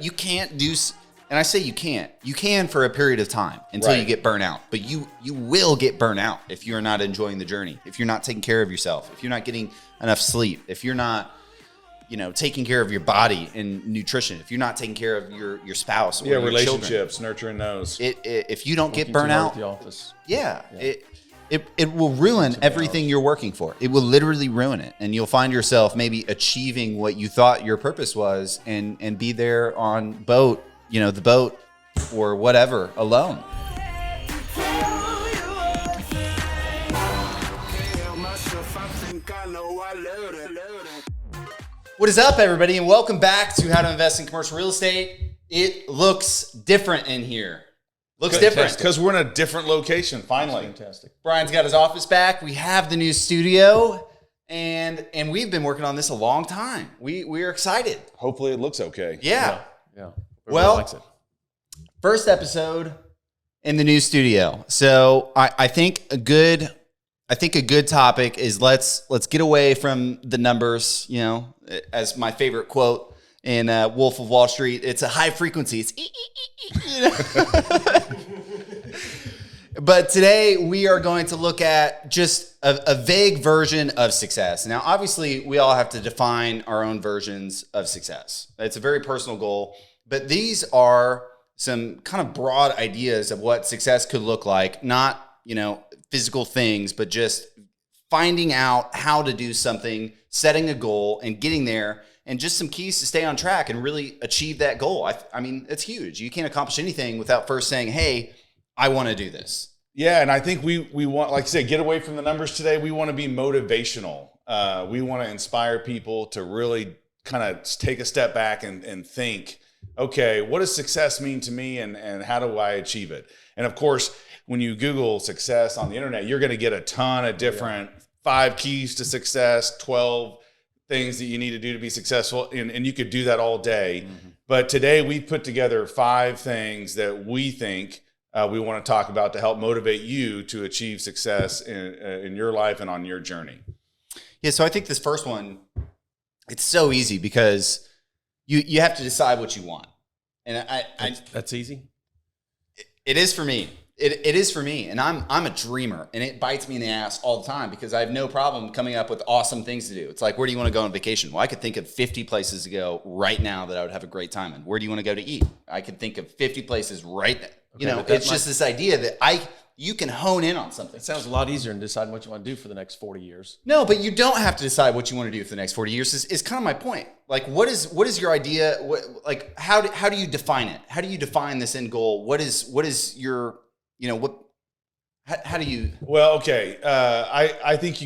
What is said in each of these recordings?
you can't do, and I say you can for a period of time until you get burnt out, but you will get burnt out if you're not enjoying the journey, if you're not taking care of yourself, if you're not getting enough sleep, if you're not, taking care of your body and nutrition, if you're not taking care of your spouse or your relationships, children, nurturing those. If you don't get burnt out, at the office. It will ruin everything you're working for. It will literally ruin it. And you'll find yourself maybe achieving what you thought your purpose was and be there on the boat or whatever alone. What is up, everybody, and welcome back to How to Invest in Commercial Real Estate. It looks different in here. Looks different. Because we're in a different location, finally. Fantastic. Brian's got his office back. We have the new studio, and we've been working on this a long time. We're excited. Hopefully it looks okay. Yeah. Everybody likes it. First episode in the new studio. So I think a good topic is let's get away from the numbers, as my favorite quote in Wolf of Wall Street. It's a high frequency. It's But today we are going to look at just a vague version of success. Now, obviously, we all have to define our own versions of success. It's a very personal goal, but these are some kind of broad ideas of what success could look like. Not, physical things, but just finding out how to do something, setting a goal and getting there, and just some keys to stay on track and really achieve that goal. I mean, it's huge. You can't accomplish anything without first saying, hey, I want to do this. Yeah, and I think we want, like I said, get away from the numbers today. We want to be motivational. We want to inspire people to really kind of take a step back and think, okay, what does success mean to me and how do I achieve it? And of course, when you Google success on the internet, you're going to get a ton of different 5 keys to success, 12 things that you need to do to be successful. And you could do that all day. Mm-hmm. But today we put together 5 things that we think we want to talk about to help motivate you to achieve success in your life and on your journey. Yeah. So I think this first one, it's so easy because you have to decide what you want. And that's easy. It is for me. It is for me, and I'm a dreamer, and it bites me in the ass all the time because I have no problem coming up with awesome things to do. It's like, where do you want to go on vacation? Well, I could think of 50 places to go right now that I would have a great time in. Where do you want to go to eat? I could think of 50 places right now. Okay, it's just this idea that you can hone in on something. It sounds a lot easier than deciding what you want to do for the next 40 years. No, but you don't have to decide what you want to do for the next 40 years. Is kind of my point. Like, what is your idea? How do you define it? How do you define this end goal? What is your how do you? Well, okay. I think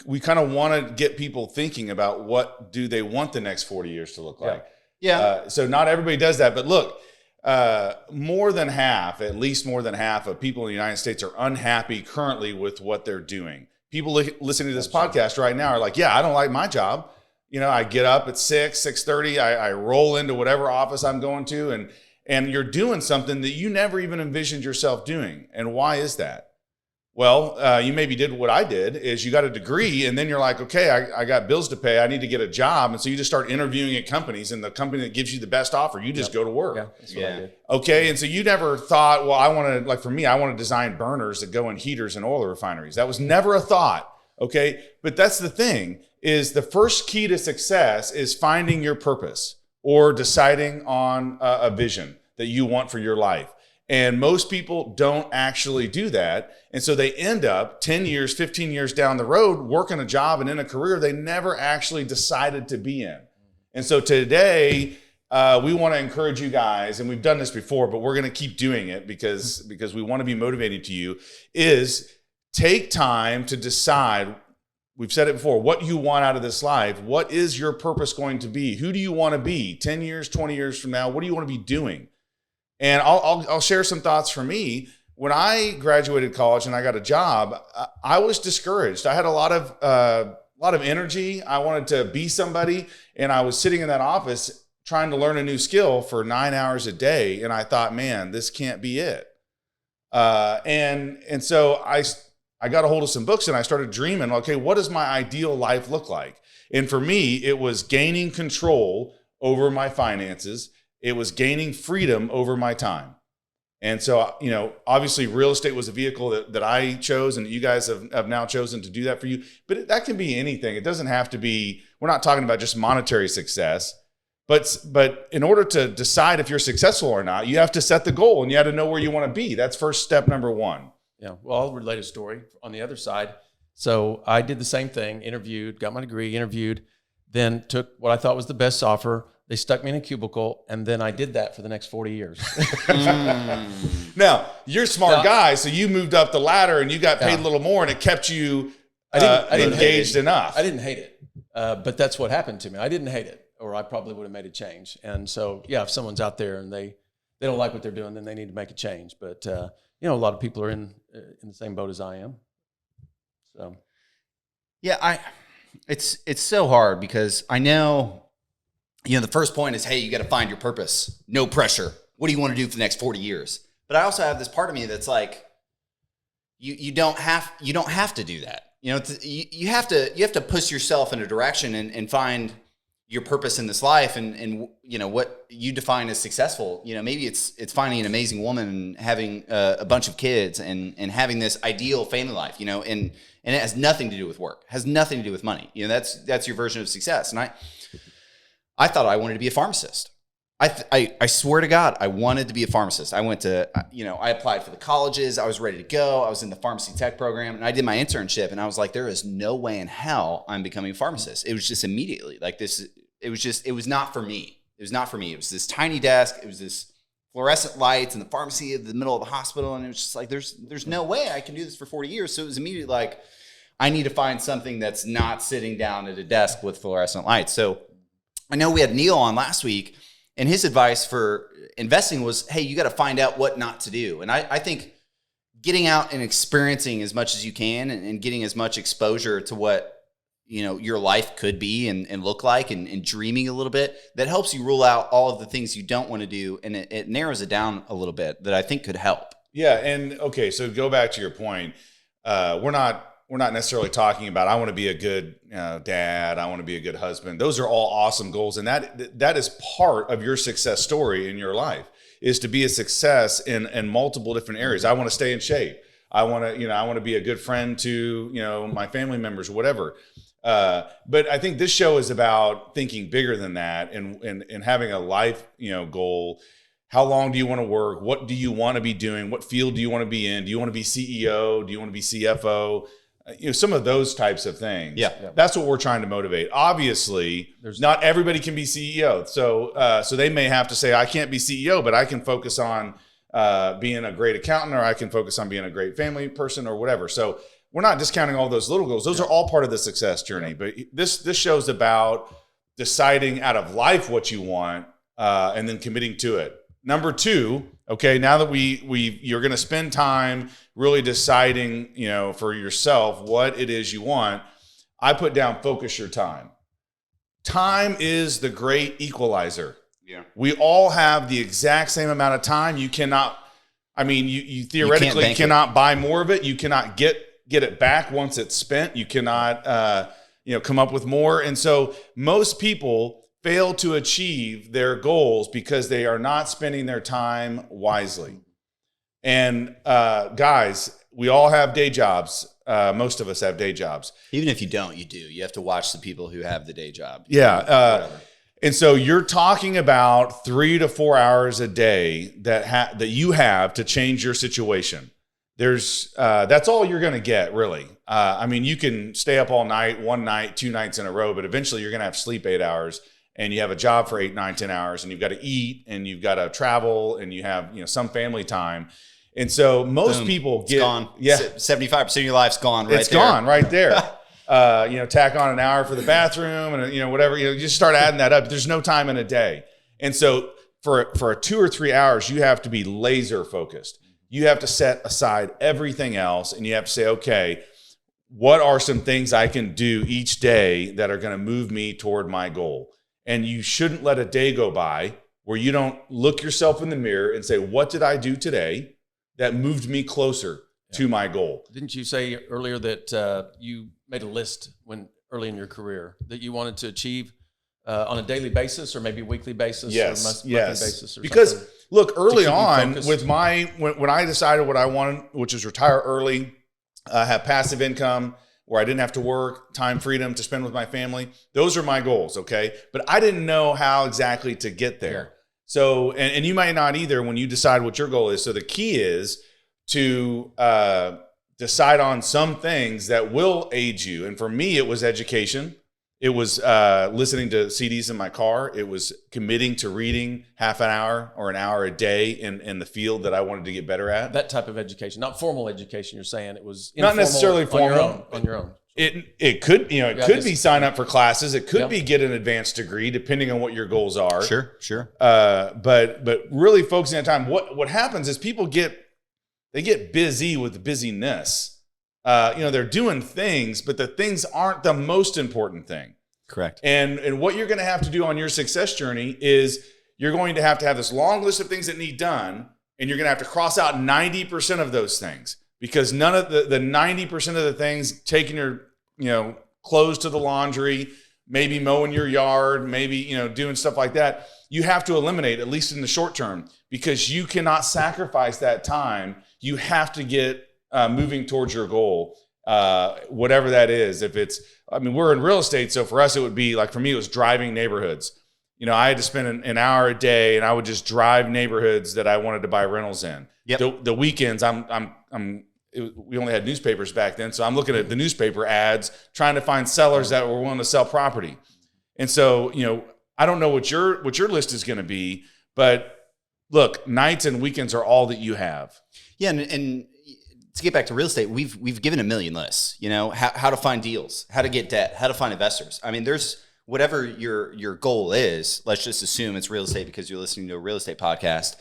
we kind of want to get people thinking about what do they want the next 40 years to look like. Yeah. So not everybody does that, but look, at least more than half of people in the United States are unhappy currently with what they're doing. People listening to this podcast right now are like, yeah, I don't like my job. I get up at 6:30, I roll into whatever office I'm going to, and you're doing something that you never even envisioned yourself doing. And why is that? Well, you maybe did what I did, is you got a degree and then you're like, okay, I got bills to pay. I need to get a job. And so you just start interviewing at companies, and the company that gives you the best offer, you just go to work. Yeah, that's what I did. Okay. And so you never thought, well, I want to, like for me, I want to design burners that go in heaters and oil refineries. That was never a thought. Okay. But that's the thing, is the first key to success is finding your purpose or deciding on a vision that you want for your life. And most people don't actually do that. And so they end up 10 years, 15 years down the road working a job and in a career they never actually decided to be in. And so today, we want to encourage you guys, and we've done this before, but we're going to keep doing it because we want to be motivated to you, is take time to decide. We've said it before, what you want out of this life. What is your purpose going to be? Who do you want to be 10 years, 20 years from now? What do you want to be doing? And I'll share some thoughts for me. When I graduated college and I got a job, I was discouraged. I had a lot of energy. I wanted to be somebody, and I was sitting in that office trying to learn a new skill for 9 hours a day. And I thought, man, this can't be it. And so I got a hold of some books and I started dreaming, okay, what does my ideal life look like? And for me, it was gaining control over my finances. It was gaining freedom over my time. And so, obviously real estate was a vehicle that I chose, and you guys have now chosen to do that for you. But that can be anything. It doesn't have to be, we're not talking about just monetary success, but in order to decide if you're successful or not, you have to set the goal and you have to know where you want to be. That's first step number one. Yeah. Well, I'll relate a story on the other side. So I did the same thing, interviewed, got my degree, interviewed, then took what I thought was the best offer. They stuck me in a cubicle, and then I did that for the next 40 years. Now, you're a smart guy, so you moved up the ladder and you got paid a little more, and it kept you I didn't engaged enough. I didn't hate it, but that's what happened to me. I didn't hate it, or I probably would have made a change. And so, yeah, if someone's out there and they don't like what they're doing, then they need to make a change. But, a lot of people are in the same boat as I am. So, yeah, it's so hard because I know, the first point is, hey, you got to find your purpose. No pressure. What do you want to do for the next 40 years? But I also have this part of me that's like, you don't have to do that. You have to push yourself in a direction and find your purpose in this life and what you define as successful. Maybe it's finding an amazing woman and having a bunch of kids and having this ideal family life, and it has nothing to do with work, has nothing to do with money. That's your version of success. And I thought I wanted to be a pharmacist. I swear to God, I wanted to be a pharmacist. I went to, I applied for the colleges. I was ready to go. I was in the pharmacy tech program, and I did my internship, and I was like, there is no way in hell I'm becoming a pharmacist. It was just immediately like this. It was not for me. It was not for me. It was this tiny desk. It was this fluorescent lights in the pharmacy at the middle of the hospital. And it was just like, there's no way I can do this for 40 years. So it was immediately like, I need to find something that's not sitting down at a desk with fluorescent lights. So I know we had Neil on last week, and his advice for investing was, hey, you got to find out what not to do. And I think getting out and experiencing as much as you can and getting as much exposure to what, your life could be and look like and dreaming a little bit, that helps you rule out all of the things you don't want to do. And it narrows it down a little bit that I think could help. Yeah. And okay, so go back to your point. We're not necessarily talking about, I want to be a good dad. I want to be a good husband. Those are all awesome goals. And that is part of your success story in your life, is to be a success in multiple different areas. I want to stay in shape. I want to be a good friend to, my family members or whatever. But I think this show is about thinking bigger than that and having a life, goal. How long do you want to work? What do you want to be doing? What field do you want to be in? Do you want to be CEO? Do you want to be CFO? Some of those types of things. Yeah. That's what we're trying to motivate. Obviously, not everybody can be CEO. So they may have to say, I can't be CEO, but I can focus on being a great accountant, or I can focus on being a great family person or whatever. So we're not discounting all those little goals. Those are all part of the success journey. But this show's about deciding out of life what you want and then committing to it. Number two, okay, now that you're going to spend time really deciding, for yourself what it is you want, I put down focus your time. Time is the great equalizer. Yeah. We all have the exact same amount of time. You cannot, you theoretically cannot buy more of it. You cannot get it back once it's spent. You cannot, come up with more. And so most people fail to achieve their goals because they are not spending their time wisely. And guys, we all have day jobs. Most of us have day jobs. Even if you don't, you do. You have to watch the people who have the day job. Yeah. And so you're talking about 3 to 4 hours a day that you have to change your situation. That's all you're going to get, really. You can stay up all night, one night, 2 nights in a row, but eventually you're going to have to sleep 8 hours. And you have a job for 8, 9, 10 hours, and you've got to eat, and you've got to travel, and you have some family time. And so most people it's gone. Yeah, 75% of your life's gone. It's gone right there. Tack on an hour for the bathroom, and whatever. You just start adding that up. There's no time in a day, and so for 2 or 3 hours, you have to be laser focused. You have to set aside everything else, and you have to say, okay, what are some things I can do each day that are going to move me toward my goal? And you shouldn't let a day go by where you don't look yourself in the mirror and say, what did I do today that moved me closer to my goal? Didn't you say earlier that you made a list early in your career that you wanted to achieve Mm-hmm. on a daily basis or maybe weekly basis or monthly basis or because something? look, early keep you on focused? with when I decided what I wanted, which is retire early, have passive income where I didn't have to work, time freedom to spend with my family. Those are my goals, okay? But I didn't know how exactly to get there. Yeah. So, and you might not either when you decide what your goal is. So the key is to decide on some things that will aid you. And for me, it was education. It was listening to CDs in my car. It was committing to reading half an hour or an hour a day in the field that I wanted to get better at. That type of education, not formal education. You're saying it was not necessarily formal. On your own. It could, it could be sign up for classes. It could Yep. be get an advanced degree, depending on what your goals are. Sure. But really focusing on time. What happens is people get busy with busyness. They're doing things, but the things aren't the most important thing. Correct. And what you're going to have to do on your success journey is you're going to have this long list of things that need done, and you're going to have to cross out 90% of those things, because none of the 90% of the things, taking your clothes to the laundry, maybe mowing your yard, maybe doing stuff like that, you have to eliminate, at least in the short term, because you cannot sacrifice that time. You have to get moving towards your goal, whatever that is. If it's, we're in real estate, so for us, it would be like, for me, it was driving neighborhoods. I had to spend an hour a day, and I would just drive neighborhoods that I wanted to buy rentals in. Yep. The weekends, we only had newspapers back then, so I'm looking at the newspaper ads, trying to find sellers that were willing to sell property. And so, I don't know what your list is going to be, but look, nights and weekends are all that you have. Yeah, and to get back to real estate, we've given a million lists. How to find deals, how to get debt, how to find investors. There's whatever your goal is. Let's just assume it's real estate because you're listening to a real estate podcast.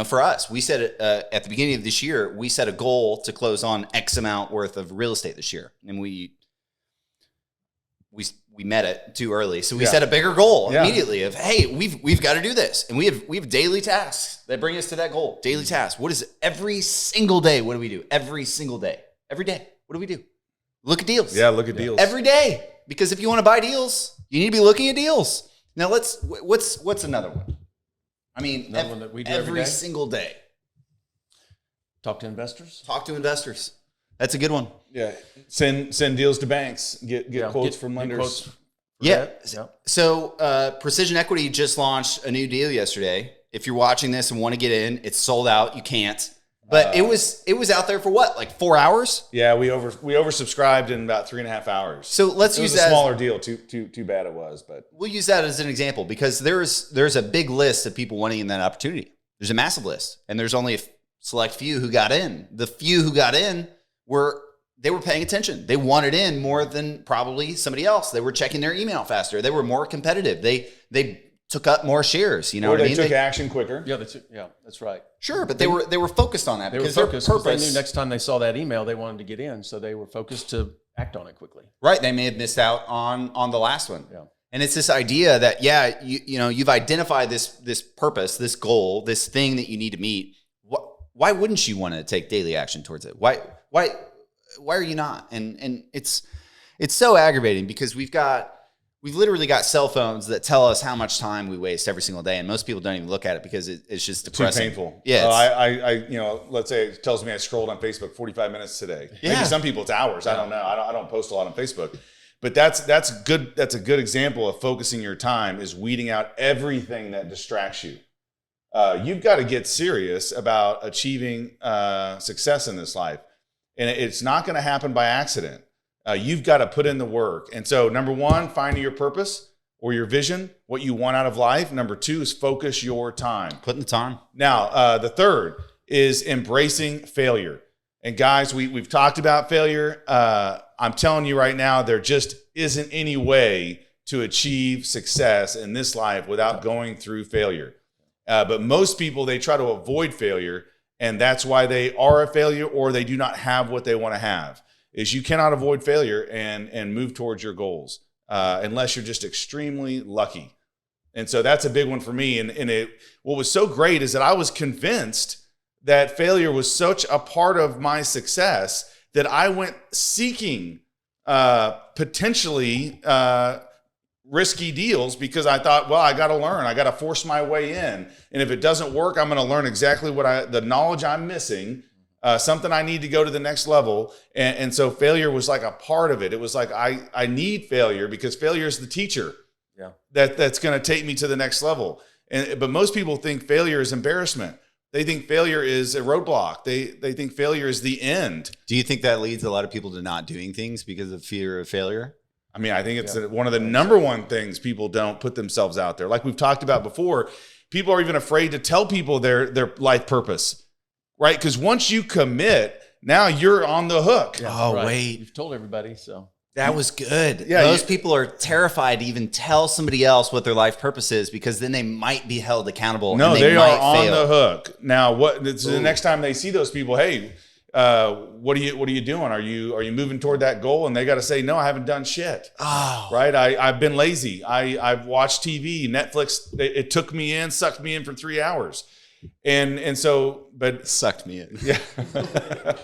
For us, we said at the beginning of this year, we set a goal to close on X amount worth of real estate this year, and we met it too early. So we set a bigger goal immediately of, hey, we've got to do this. And we have daily tasks that bring us to that goal. Daily tasks. What is it? Every single day, what do we do? Every single day. Every day. What do we do? Look at deals. Yeah, look at deals. Every day. Because if you want to buy deals, you need to be looking at deals. Now what's another one? Another one that we do every single day. Talk to investors. Talk to investors. That's a good one. Yeah. Send deals to banks. Get quotes from lenders. Quotes Yeah. Yeah. So Precision Equity just launched a new deal yesterday. If you're watching this and want to get in, it's sold out. You can't. But it was out there for what, like 4 hours? Yeah, we oversubscribed in about 3.5 hours. So let's use that. It was a smaller deal. Too bad it was, but We'll use that as an example because there's a big list of people wanting in that opportunity. There's a massive list, and there's only a select few who got in. The few who got in were paying attention. They wanted in more than probably somebody else. They were checking their email faster. They were more competitive. They took up more shares. You know what I mean? They took action quicker. Yeah, that's right. Sure, but they were focused on that They were because focused their because they purpose. knew next time they saw that email, they wanted to get in, so they were focused to act on it quickly. Right, they may have missed out on the last one. Yeah. And it's this idea that you've identified this purpose, this goal, this thing that you need to meet. Why wouldn't you want to take daily action towards it? Why are you not? And it's so aggravating because we've literally got cell phones that tell us how much time we waste every single day, and most people don't even look at it because it's just depressing. Too painful. Yeah. I let's say it tells me I scrolled on Facebook 45 minutes today. Yeah. Maybe some people it's hours. Yeah. I don't know. I don't post a lot on Facebook, but that's good. That's a good example of focusing your time is weeding out everything that distracts you. You've got to get serious about achieving success in this life, and it's not going to happen by accident. You've got to put in the work. And so number one, finding your purpose or your vision, what you want out of life. Number two is focus your time. Put in the time. Now, the third is embracing failure. And guys, we've talked about failure. I'm telling you right now, there just isn't any way to achieve success in this life without going through failure. But most people, they try to avoid failure, and that's why they are a failure or they do not have what they want to have. Is you cannot avoid failure and move towards your goals unless you're just extremely lucky. And so that's a big one for me. And what was so great is that I was convinced that failure was such a part of my success that I went seeking potentially risky deals because I thought, well, I got to learn. I got to force my way in. And if it doesn't work, I'm going to learn exactly the knowledge I'm missing, something I need to go to the next level. And so failure was like a part of it. It was like, I need failure because failure is the teacher that's going to take me to the next level. But most people think failure is embarrassment. They think failure is a roadblock. They think failure is the end. Do you think that leads a lot of people to not doing things because of fear of failure? I mean, I think it's one of the number one things people don't put themselves out there. Like we've talked about before, people are even afraid to tell people their life purpose, right? Because once you commit, now you're on the hook. Yeah, oh, wait. You've told everybody, so. That was good. Yeah, Most people are terrified to even tell somebody else what their life purpose is because then they might be held accountable. No, and they might are on fail. the hook. Now, the next time they see those people, hey, what are you doing? Are you moving toward that goal? And they got to say, no, I haven't done shit. Oh, Right? I've been lazy. I've watched TV, Netflix. It took me in, sucked me in for 3 hours, and so, but sucked me in. yeah.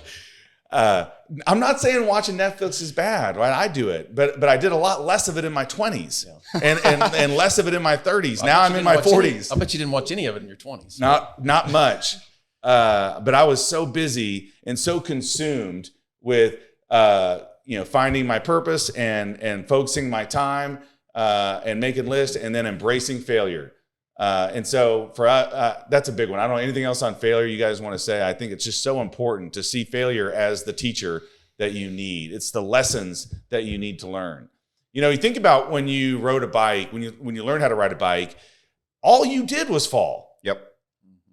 I'm not saying watching Netflix is bad, right? I do it, but I did a lot less of it in my 20s and less of it in my 30s. Now I'm in my 40s. I bet you didn't watch any of it in your 20s. Not much. But I was so busy and so consumed with finding my purpose and focusing my time and making lists and then embracing failure. And so for that's a big one. I don't know anything else on failure you guys want to say. I think it's just so important to see failure as the teacher that you need. It's the lessons that you need to learn. You think about when you rode a bike, when you learned how to ride a bike, all you did was fall. Yep.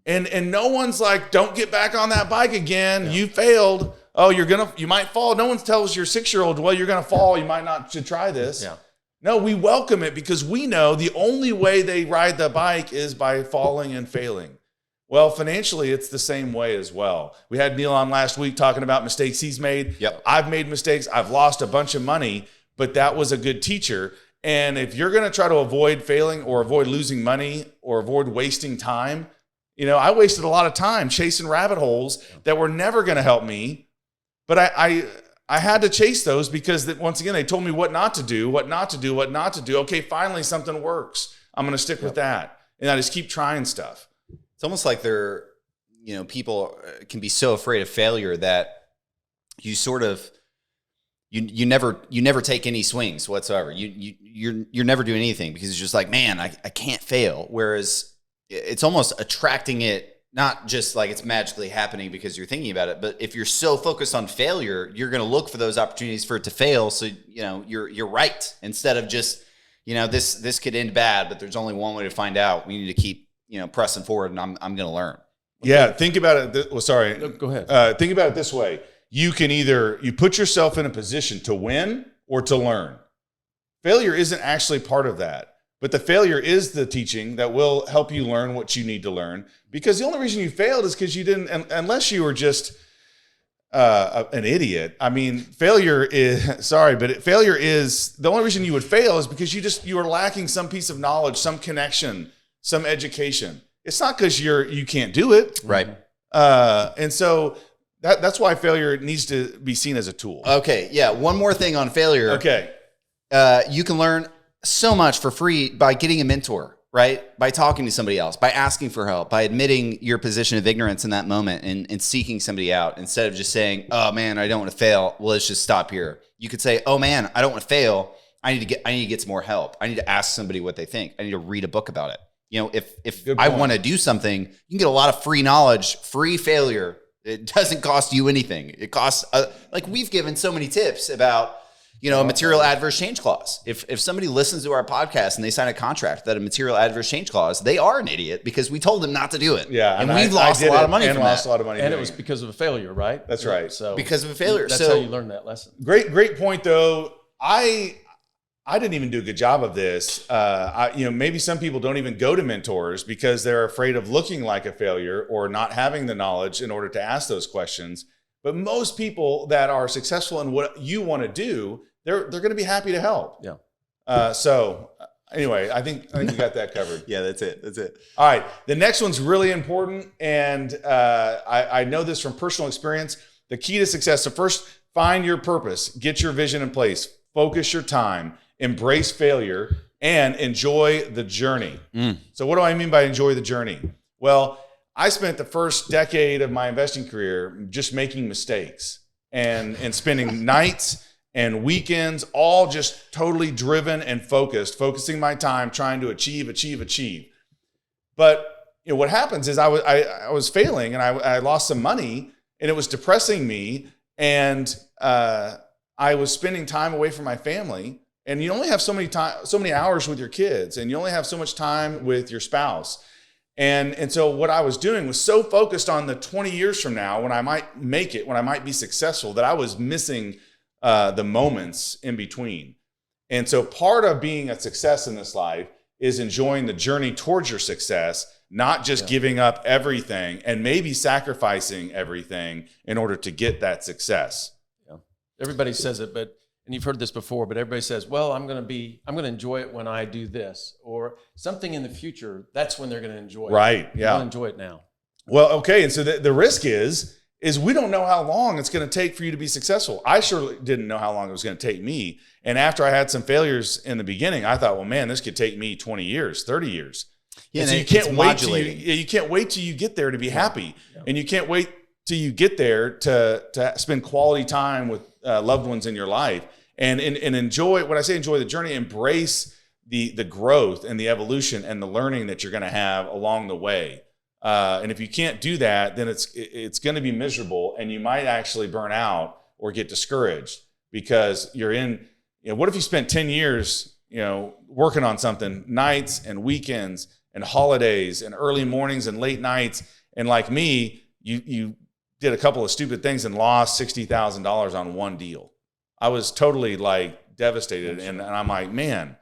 And no one's like, don't get back on that bike again. Yeah. You failed. Oh, you might fall. No one tells your 6-year-old, well, you're going to fall. You might not should try this. Yeah. No, we welcome it because we know the only way they ride the bike is by falling and failing. Well, financially, it's the same way as well. We had Neil on last week talking about mistakes he's made. Yep. I've made mistakes. I've lost a bunch of money, but that was a good teacher. And if you're going to try to avoid failing or avoid losing money or avoid wasting time, I wasted a lot of time chasing rabbit holes that were never going to help me. But I had to chase those because once again, they told me what not to do. Okay, finally something works. I'm going to stick with that. And I just keep trying stuff. It's almost like people can be so afraid of failure that you sort of, you never take any swings whatsoever. You're never doing anything because it's just like, man, I can't fail. Whereas it's almost attracting it, not just like it's magically happening because you're thinking about it, but if you're so focused on failure, you're going to look for those opportunities for it to fail. So, you're right. Instead of just, this could end bad, but there's only one way to find out. We need to keep, pressing forward and I'm going to learn. Yeah. Think about it. Go ahead. Think about it this way. You can you put yourself in a position to win or to learn. Failure isn't actually part of that. But the failure is the teaching that will help you learn what you need to learn. Because the only reason you failed is because you didn't, unless you were just an idiot. I mean, failure is the only reason you would fail is because you were lacking some piece of knowledge, some connection, some education. It's not because you can't do it. Right. And so that's why failure needs to be seen as a tool. Okay. Yeah. One more thing on failure. Okay. You can learn so much for free by getting a mentor, right? By talking to somebody else, by asking for help, by admitting your position of ignorance in that moment and seeking somebody out instead of just saying, oh man, I don't want to fail. Well, let's just stop here. You could say, oh man, I don't want to fail. I need to get some more help. I need to ask somebody what they think. I need to read a book about it. If I want to do something, you can get a lot of free knowledge, free failure. It doesn't cost you anything. It costs, like we've given so many tips about, a material adverse change clause. If somebody listens to our podcast and they sign a contract that a material adverse change clause, they are an idiot because we told them not to do it. Yeah, and we've lost a lot of money from that. And it was because of a failure, right? That's right. So because of a failure. That's how you learn that lesson. Great point though. I didn't even do a good job of this. Maybe some people don't even go to mentors because they're afraid of looking like a failure or not having the knowledge in order to ask those questions. But most people that are successful in what you want to do, they're going to be happy to help. Yeah. So anyway, I think you got that covered. Yeah, that's it. All right. The next one's really important. And I know this from personal experience. The key to success. So first, find your purpose, get your vision in place, focus your time, embrace failure, and enjoy the journey. So what do I mean by enjoy the journey? Well, I spent the first decade of my investing career just making mistakes and spending nights and weekends all just totally driven and focusing my time trying to achieve. But what happens is I was failing and I lost some money and it was depressing me, and I was spending time away from my family. And you only have so many hours with your kids, and you only have so much time with your spouse. And so what I was doing was so focused on the 20 years from now when I might make it, when I might be successful, that I was missing the moments in between. And so part of being a success in this life is enjoying the journey towards your success, not just giving up everything and maybe sacrificing everything in order to get that success. Yeah. Everybody says it, and you've heard this before, but everybody says, well, I'm going to enjoy it when I do this, or something in the future. That's when they're going to enjoy it. Right. Yeah. They'll enjoy it now. Well, okay. And so the risk is we don't know how long it's going to take for you to be successful. I surely didn't know how long it was going to take me. And after I had some failures in the beginning, I thought, well, man, this could take me 20 years, 30 years. Yeah, and so you can't wait till you get there to be happy. Yeah. And you can't wait till you get there to spend quality time with loved ones in your life and enjoy. When I say enjoy the journey, embrace the growth and the evolution and the learning that you're going to have along the way. And if you can't do that, then it's going to be miserable, and you might actually burn out or get discouraged because you're in. What if you spent 10 years, working on something, nights and weekends and holidays and early mornings and late nights, and like me, you did a couple of stupid things and lost $60,000 on one deal. I was totally devastated, and I'm like, man,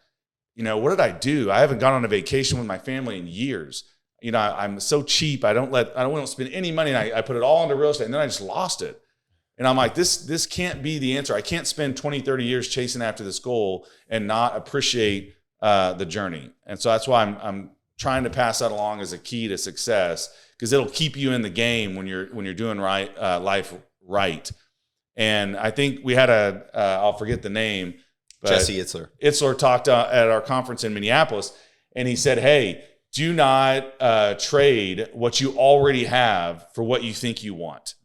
what did I do? I haven't gone on a vacation with my family in years. I'm so cheap. I don't want to spend any money. And I put it all into real estate, and then I just lost it. And I'm like, this can't be the answer. I can't spend 20, 30 years chasing after this goal and not appreciate the journey. And so that's why I'm trying to pass that along as a key to success, because it'll keep you in the game when you're doing life right. And I think we had I'll forget the name, but Jesse Itzler. Itzler talked at our conference in Minneapolis, and he said, hey, do not trade what you already have for what you think you want.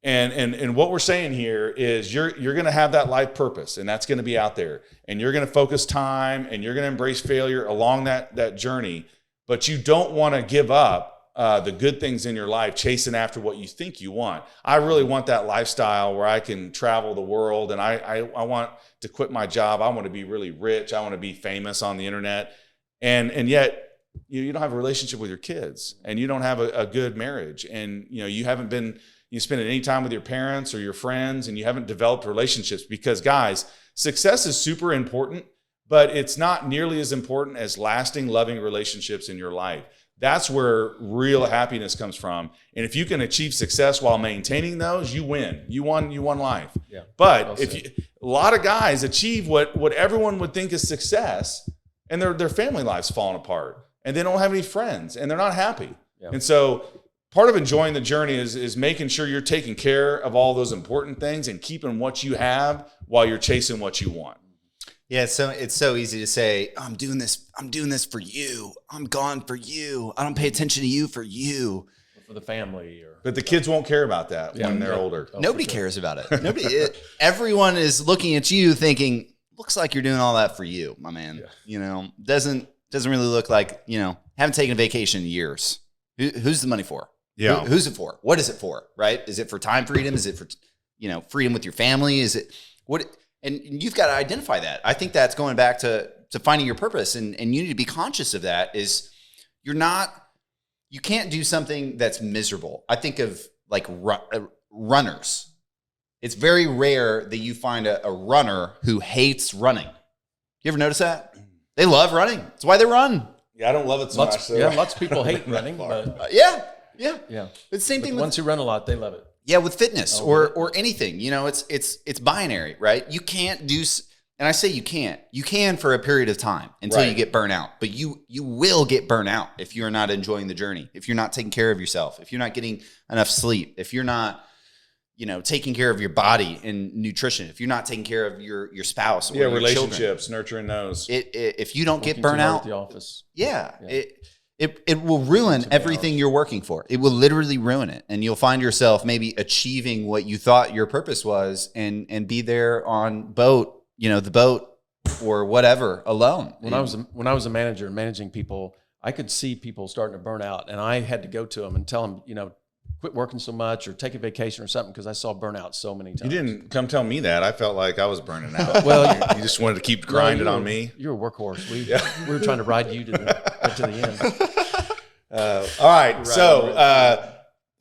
And what we're saying here is you're going to have that life purpose, and that's going to be out there, and you're going to focus time, and you're going to embrace failure along that journey, but you don't want to give up the good things in your life chasing after what you think you want. I really want that lifestyle where I can travel the world, and I want to quit my job. I want to be really rich. I want to be famous on the internet, and yet you don't have a relationship with your kids, and you don't have a good marriage, and you haven't been spending any time with your parents or your friends, and you haven't developed relationships. Because guys, success is super important, but it's not nearly as important as lasting, loving relationships in your life. That's where real happiness comes from. And if you can achieve success while maintaining those, you win. You won life. Yeah. But a lot of guys achieve what everyone would think is success, and their family life's falling apart, and they don't have any friends, and they're not happy. Yeah. And so part of enjoying the journey is making sure you're taking care of all those important things and keeping what you have while you're chasing what you want. Yeah, it's so easy to say, I'm doing this for you. I'm gone for you. I don't pay attention to you for you. For the family. But the kids won't care about that when they're older. Oh, nobody cares about it. Everyone is looking at you thinking, looks like you're doing all that for you, my man. Yeah. Doesn't really look like, haven't taken a vacation in years. Who's the money for? Yeah. Who's it for? What is it for? Right? Is it for time freedom? Is it for, freedom with your family? Is it what? And you've got to identify that. I think that's going back to finding your purpose, and you need to be conscious of that. Is you can't do something that's miserable. I think of runners. It's very rare that you find a runner who hates running. You ever notice that? They love running. That's why they run. Yeah, I don't love it so much. Yeah, lots of people hate running, but yeah. It's the same thing. The ones who run a lot, they love it. Yeah, with fitness or anything, it's binary, right? You can't do, and I say you can't. You can for a period of time until you get burnt out, but you will get burnt out if you're not enjoying the journey, if you're not taking care of yourself, if you're not getting enough sleep, if you're not, taking care of your body and nutrition, if you're not taking care of your spouse or your relationships, children, nurturing those. If you don't get Working too hard burnout, at the office. It will ruin everything you're working for. It will literally ruin it. And you'll find yourself maybe achieving what you thought your purpose was and be there on the boat or whatever alone. When I was a manager managing people, I could see people starting to burn out, and I had to go to them and tell them, quit working so much or take a vacation or something, because I saw burnout so many times. You didn't come tell me that. I felt like I was burning out. Well, you just wanted to keep grinding on me. You're a workhorse. We were trying to ride you to the end. All right. So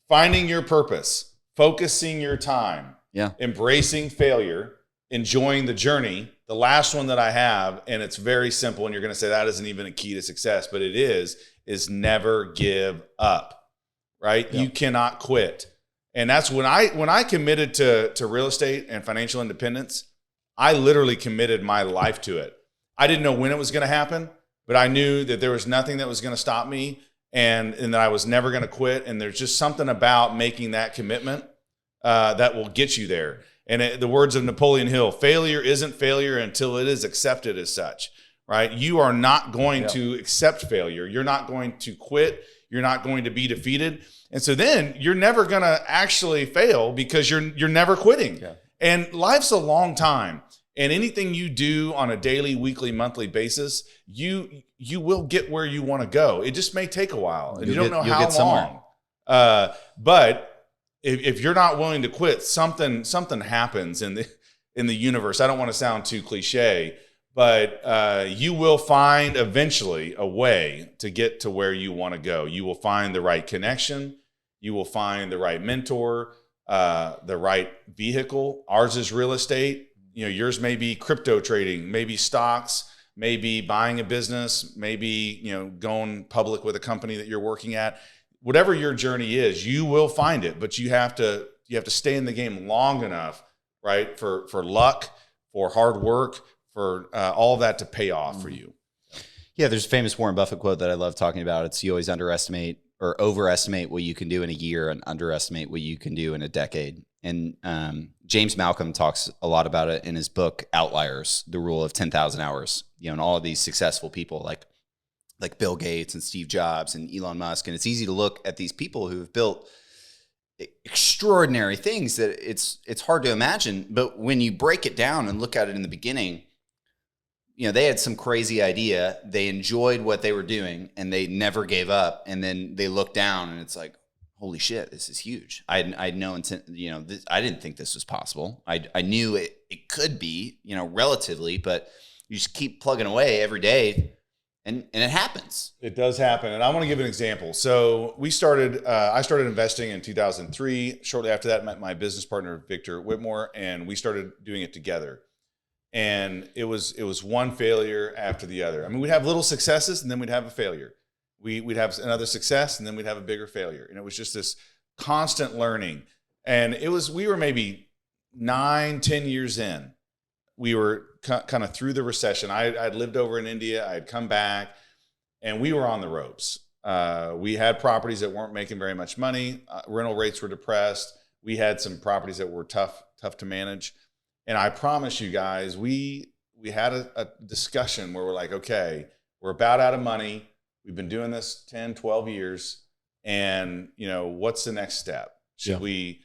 finding your purpose, focusing your time, embracing failure, enjoying the journey. The last one that I have, and it's very simple, and you're going to say that isn't even a key to success, but it is never give up, right? You cannot quit. And that's when I committed to real estate and financial independence, I literally committed my life to it. I didn't know when it was going to happen, but I knew that there was nothing that was going to stop me, and that I was never going to quit. And there's just something about making that commitment that will get you there. And the words of Napoleon Hill, failure isn't failure until it is accepted as such, right? You are not going to accept failure. You're not going to quit. You're not going to be defeated. And so then you're never going to actually fail because you're never quitting. Yeah. And life's a long time. And anything you do on a daily, weekly, monthly basis, you will get where you want to go. It just may take a while. And you don't know how long. But if you're not willing to quit, something happens in the universe. I don't want to sound too cliche, but you will find eventually a way to get to where you want to go. You will find the right connection. You will find the right mentor, the right vehicle. Ours is real estate. Yours may be crypto trading, maybe stocks, maybe buying a business, maybe going public with a company that you're working at. Whatever your journey is, you will find it, but you have to stay in the game long enough, right? For luck, for hard work, for all of that to pay off for you. Yeah, there's a famous Warren Buffett quote that I love talking about. It's you always underestimate or overestimate what you can do in a year and underestimate what you can do in a decade. And James Malcolm talks a lot about it in his book, Outliers, the rule of 10,000 hours, and all of these successful people like Bill Gates and Steve Jobs and Elon Musk. And it's easy to look at these people who have built extraordinary things that it's hard to imagine. But when you break it down and look at it in the beginning, they had some crazy idea. They enjoyed what they were doing and they never gave up. And then they looked down and it's like, holy shit, this is huge. I had no intent, I didn't think this was possible. I knew it could be, relatively, but you just keep plugging away every day. And it happens. It does happen. And I want to give an example. So I started investing in 2003. Shortly after that, I met my business partner, Victor Whitmore, and we started doing it together. And it was one failure after the other. I mean, we'd have little successes and then we'd have a failure. We'd have another success and then we'd have a bigger failure. And it was just this constant learning. And we were maybe 9-10 years in. We were kind of through the recession. I'd lived over in India. I'd come back, and we were on the ropes. We had properties that weren't making very much money. Rental rates were depressed. We had some properties that were tough to manage. And I promise you guys, we had a discussion where we're like, okay, we're about out of money. We've been doing this 10, 12 years. And, what's the next step? Should we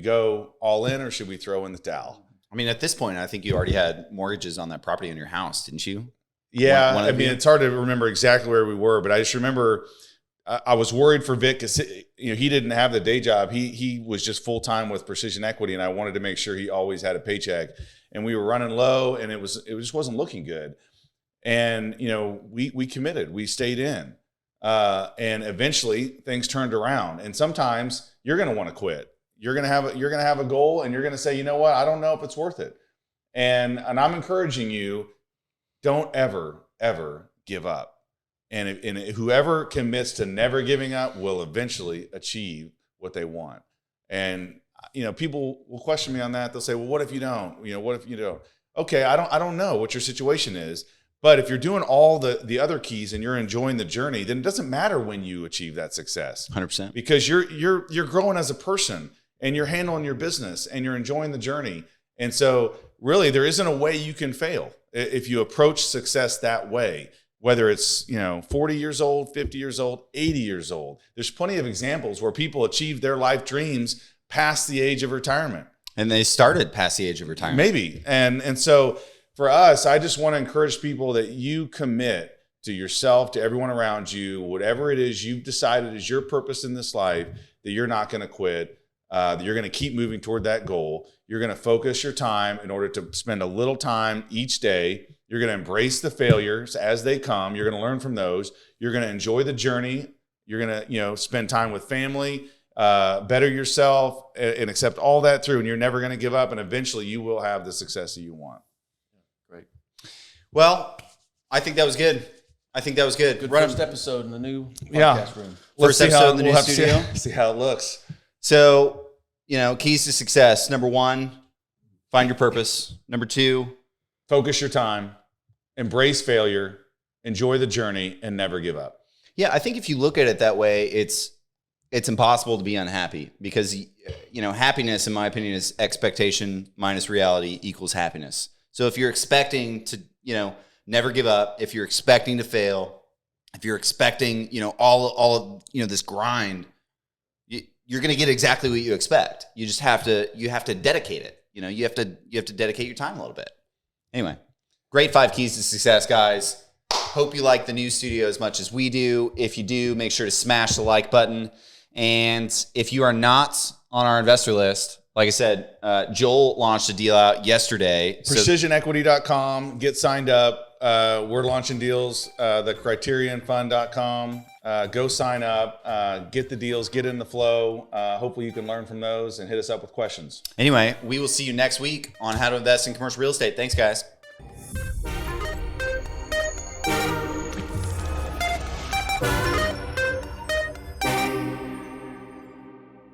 go all in or should we throw in the towel? I mean, at this point, I think you already had mortgages on that property in your house, didn't you? Yeah. It's hard to remember exactly where we were, but I just remember I was worried for Vic because he didn't have the day job. He was just full time with Precision Equity, and I wanted to make sure he always had a paycheck. And we were running low, and it just wasn't looking good. And we committed. We stayed in, and eventually things turned around. And sometimes you're going to want to quit. You're gonna have a goal, and you're gonna say, you know what, I don't know if it's worth it. And I'm encouraging you, don't ever give up. And whoever commits to never giving up will eventually achieve what they want. And people will question me on that. They'll say, well, what if you don't? What if you don't? Okay, I don't know what your situation is. But if you're doing all the other keys and you're enjoying the journey, then it doesn't matter when you achieve that success. 100%. Because you're growing as a person. and you're handling your business and you're enjoying the journey. And so really there isn't a way you can fail if you approach success that way, whether it's, 40 years old, 50 years old, 80 years old. There's plenty of examples where people achieve their life dreams past the age of retirement. And they started past the age of retirement. Maybe. And so for us, I just want to encourage people that you commit to yourself, to everyone around you, whatever it is you've decided is your purpose in this life, that you're not going to quit, that you're going to keep moving toward that goal. You're going to focus your time in order to spend a little time each day. You're going to embrace the failures as they come. You're going to learn from those. You're going to enjoy the journey. You're going to, spend time with family, better yourself, and accept all that through. And you're never going to give up. And eventually you will have the success that you want. Great. Well, I think that was good. Good first episode in the new podcast room. First episode in the new studio. See how it looks. So, keys to success. Number 1, find your purpose. Number 2, focus your time, embrace failure, enjoy the journey, and never give up. Yeah, I think if you look at it that way, it's impossible to be unhappy because, happiness, in my opinion, is expectation minus reality equals happiness. So if you're expecting to, never give up, if you're expecting to fail, if you're expecting, all of, this grind, you're going to get exactly what you expect. You just have to dedicate it. You have to dedicate your time a little bit. Anyway, great 5 keys to success, guys. Hope you like the new studio as much as we do. If you do, make sure to smash the like button. And if you are not on our investor list, like I said, Joel launched a deal out yesterday. PrecisionEquity.com. Get signed up. We're launching deals. The CriterionFund.com. Go sign up. Get the deals. Get in the flow. Hopefully you can learn from those and hit us up with questions. Anyway, we will see you next week on how to invest in commercial real estate. Thanks, guys.